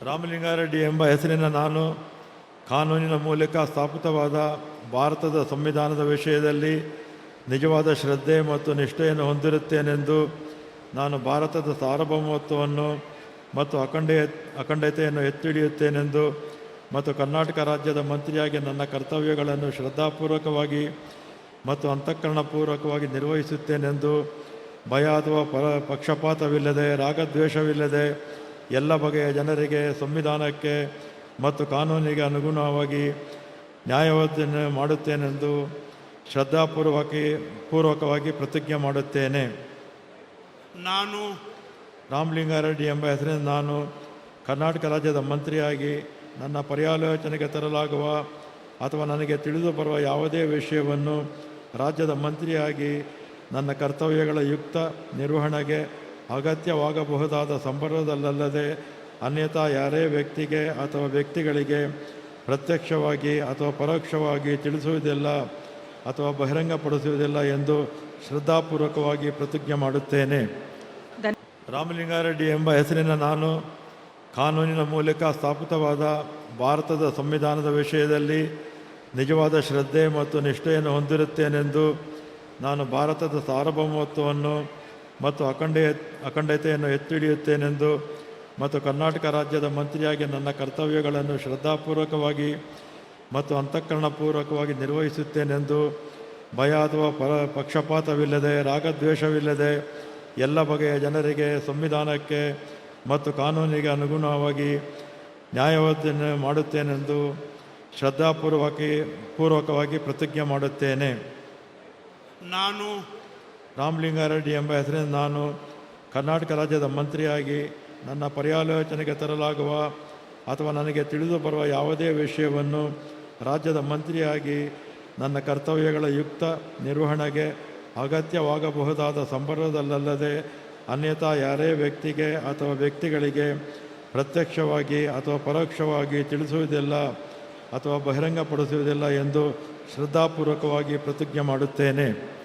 ರಾಮಲಿಂಗಾರೆಡ್ಡಿ ಎಂಬ ಹೆಸರಿನ ನಾನು ಕಾನೂನಿನ ಮೂಲಕ ಸ್ಥಾಪಿತವಾದ ಭಾರತದ ಸಂವಿಧಾನದ ವಿಷಯದಲ್ಲಿ ನಿಜವಾದ ಶ್ರದ್ಧೆ ಮತ್ತು ನಿಷ್ಠೆಯನ್ನು ಹೊಂದಿರುತ್ತೇನೆಂದು ನಾನು ಭಾರತದ ಸಾರ್ವಭೌಮತ್ವವನ್ನು ಮತ್ತು ಅಖಂಡತೆಯನ್ನು ಎತ್ತಿ ಹಿಡಿಯುತ್ತೇನೆಂದು ಮತ್ತು ಕರ್ನಾಟಕ ರಾಜ್ಯದ ಮಂತ್ರಿಯಾಗಿ ನನ್ನ ಕರ್ತವ್ಯಗಳನ್ನು ಶ್ರದ್ಧಾಪೂರ್ವಕವಾಗಿ ಮತ್ತು ಅಂತಃಕರಣಪೂರ್ವಕವಾಗಿ ನಿರ್ವಹಿಸುತ್ತೇನೆಂದು ಭಯ ಅಥವಾ ಪಕ್ಷಪಾತವಿಲ್ಲದೆ ರಾಗದ್ವೇಷವಿಲ್ಲದೆ ಎಲ್ಲ ಬಗೆಯ ಜನರಿಗೆ ಸಂವಿಧಾನಕ್ಕೆ ಮತ್ತು ಕಾನೂನಿಗೆ ಅನುಗುಣವಾಗಿ ನ್ಯಾಯವನ್ನು ಮಾಡುತ್ತೇನೆಂದು ಶ್ರದ್ಧಾಪೂರ್ವಕವಾಗಿ ಪ್ರತಿಜ್ಞೆ ಮಾಡುತ್ತೇನೆ. ನಾನು ರಾಮಲಿಂಗಾರೆಡ್ಡಿ ಎಂಬ ಹೆಸರಿನ ನಾನು ಕರ್ನಾಟಕ ರಾಜ್ಯದ ಮಂತ್ರಿಯಾಗಿ ನನ್ನ ಪರ್ಯಾಲೋಚನೆಗೆ ತರಲಾಗುವ ಅಥವಾ ನನಗೆ ತಿಳಿದು ಬರುವ ಯಾವುದೇ ವಿಷಯವನ್ನು ರಾಜ್ಯದ ಮಂತ್ರಿಯಾಗಿ ನನ್ನ ಕರ್ತವ್ಯಗಳ ಯುಕ್ತ ನಿರ್ವಹಣೆಗೆ ಅಗತ್ಯವಾಗಬಹುದಾದ ಸಂದರ್ಭದಲ್ಲದೆ ಅನ್ಯಥಾ ಯಾರೇ ವ್ಯಕ್ತಿಗೆ ಅಥವಾ ವ್ಯಕ್ತಿಗಳಿಗೆ ಪ್ರತ್ಯಕ್ಷವಾಗಿ ಅಥವಾ ಪರೋಕ್ಷವಾಗಿ ತಿಳಿಸುವುದಿಲ್ಲ ಅಥವಾ ಬಹಿರಂಗಪಡಿಸುವುದಿಲ್ಲ ಎಂದು ಶ್ರದ್ಧಾಪೂರ್ವಕವಾಗಿ ಪ್ರತಿಜ್ಞೆ ಮಾಡುತ್ತೇನೆ. ರಾಮಲಿಂಗಾರೆಡ್ಡಿ ಎಂಬ ಹೆಸರಿನ ನಾನು ಕಾನೂನಿನ ಮೂಲಕ ಸ್ಥಾಪಿತವಾದ ಭಾರತದ ಸಂವಿಧಾನದ ವಿಷಯದಲ್ಲಿ ನಿಜವಾದ ಶ್ರದ್ಧೆ ಮತ್ತು ನಿಷ್ಠೆಯನ್ನು ಹೊಂದಿರುತ್ತೇನೆಂದು ನಾನು ಭಾರತದ ಸಾರ್ವಭೌಮತ್ವವನ್ನು ಮತ್ತು ಅಖಂಡತೆಯನ್ನು ಎತ್ತಿ ಹಿಡಿಯುತ್ತೇನೆಂದು ಮತ್ತು ಕರ್ನಾಟಕ ರಾಜ್ಯದ ಮಂತ್ರಿಯಾಗಿ ನನ್ನ ಕರ್ತವ್ಯಗಳನ್ನು ಶ್ರದ್ಧಾಪೂರ್ವಕವಾಗಿ ಮತ್ತು ಅಂತಃಕರಣಪೂರ್ವಕವಾಗಿ ನಿರ್ವಹಿಸುತ್ತೇನೆಂದು ಭಯ ಅಥವಾ ಪಕ್ಷಪಾತವಿಲ್ಲದೆ ರಾಗದ್ವೇಷವಿಲ್ಲದೆ ಎಲ್ಲ ಬಗೆಯ ಜನರಿಗೆ ಸಂವಿಧಾನಕ್ಕೆ ಮತ್ತು ಕಾನೂನಿಗೆ ಅನುಗುಣವಾಗಿ ನ್ಯಾಯವನ್ನು ಮಾಡುತ್ತೇನೆಂದು ಶ್ರದ್ಧಾಪೂರ್ವಕವಾಗಿ ಪ್ರತಿಜ್ಞೆ ಮಾಡುತ್ತೇನೆ. ನಾನು ರಾಮಲಿಂಗಾರೆಡ್ಡಿ ಎಂಬ ಹೆಸರಿನ ನಾನು ಕರ್ನಾಟಕ ರಾಜ್ಯದ ಮಂತ್ರಿಯಾಗಿ ನನ್ನ ಪರ್ಯಾಲೋಚನೆಗೆ ತರಲಾಗುವ ಅಥವಾ ನನಗೆ ತಿಳಿದು ಬರುವ ಯಾವುದೇ ವಿಷಯವನ್ನು ರಾಜ್ಯದ ಮಂತ್ರಿಯಾಗಿ ನನ್ನ ಕರ್ತವ್ಯಗಳ ಯುಕ್ತ ನಿರ್ವಹಣೆಗೆ ಅಗತ್ಯವಾಗಬಹುದಾದ ಸಂದರ್ಭದಲ್ಲದೆ ಅನ್ಯಥಾ ಯಾರೇ ವ್ಯಕ್ತಿಗೆ ಅಥವಾ ವ್ಯಕ್ತಿಗಳಿಗೆ ಪ್ರತ್ಯಕ್ಷವಾಗಿ ಅಥವಾ ಪರೋಕ್ಷವಾಗಿ ತಿಳಿಸುವುದಿಲ್ಲ ಅಥವಾ ಬಹಿರಂಗಪಡಿಸುವುದಿಲ್ಲ ಎಂದು ಶ್ರದ್ಧಾಪೂರ್ವಕವಾಗಿ ಪ್ರತಿಜ್ಞೆ ಮಾಡುತ್ತೇನೆ.